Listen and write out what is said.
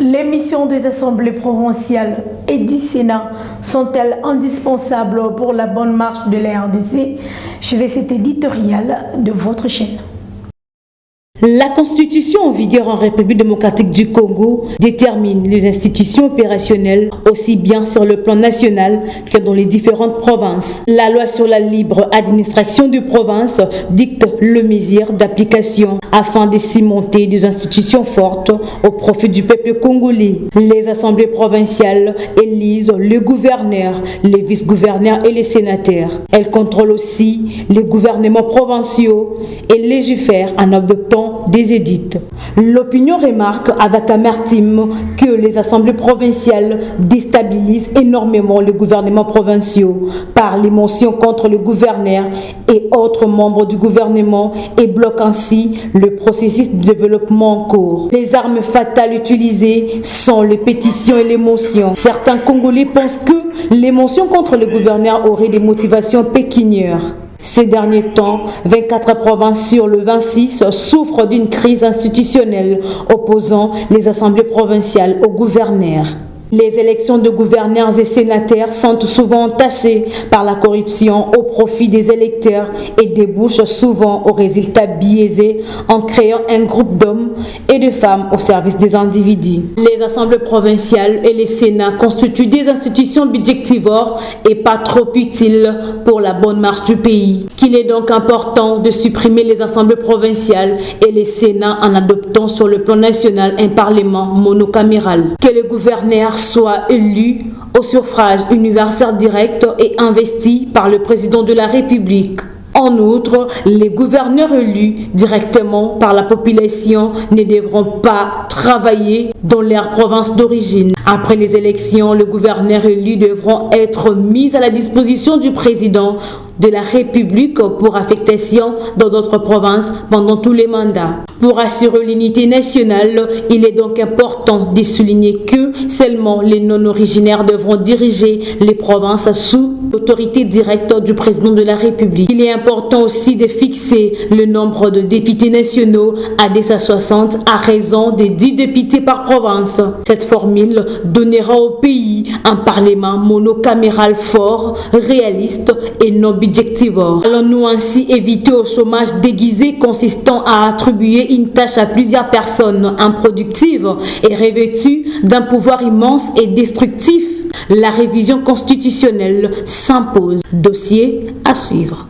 Les missions des assemblées provinciales et du Sénat sont-elles indispensables pour la bonne marche de la RDC? Suivez cet éditorial de votre chaîne. La Constitution en vigueur en République démocratique du Congo détermine les institutions opérationnelles aussi bien sur le plan national que dans les différentes provinces. La loi sur la libre administration des provinces dicte le mesure d'application afin de cimenter des institutions fortes au profit du peuple congolais. Les assemblées provinciales élisent le gouverneur, les vice-gouverneurs et les sénateurs. Elles contrôlent aussi les gouvernements provinciaux et légifèrent en adoptant des édits. L'opinion remarque avec amertume que les assemblées provinciales déstabilisent énormément les gouvernements provinciaux par les motions contre le gouverneur et autres membres du gouvernement et bloquent ainsi le processus de développement en cours. Les armes fatales utilisées sont les pétitions et les motions. Certains Congolais pensent que les motions contre le gouverneur auraient des motivations pécuniaires. Ces derniers temps, 24 provinces sur le 26 souffrent d'une crise institutionnelle opposant les assemblées provinciales aux gouverneurs. Les élections de gouverneurs et sénateurs sont souvent entachées par la corruption au profit des électeurs et débouchent souvent aux résultats biaisés en créant un groupe d'hommes et de femmes au service des individus. Les assemblées provinciales et les sénats constituent des institutions budgétivores et pas trop utiles pour la bonne marche du pays. Qu'il est donc important de supprimer les assemblées provinciales et les sénats en adoptant sur le plan national un parlement monocaméral. Que les gouverneurs soient élus au suffrage universel direct et investis par le président de la République. En outre, les gouverneurs élus directement par la population ne devront pas travailler dans leur province d'origine. Après les élections, les gouverneurs élus devront être mis à la disposition du président de la République pour affectation dans d'autres provinces pendant tous les mandats. Pour assurer l'unité nationale, il est donc important de souligner que seulement les non-originaires devront diriger les provinces sous l'autorité directe du président de la République. Il est important aussi de fixer le nombre de députés nationaux à 10 à 60 à raison de 10 députés par province. Cette formule donnera au pays un parlement monocaméral fort, réaliste et non budgétivore. Allons-nous ainsi éviter au chômage déguisé consistant à attribuer une tâche à plusieurs personnes improductives et revêtues d'un pouvoir immense et destructif? La révision constitutionnelle s'impose. Dossier à suivre.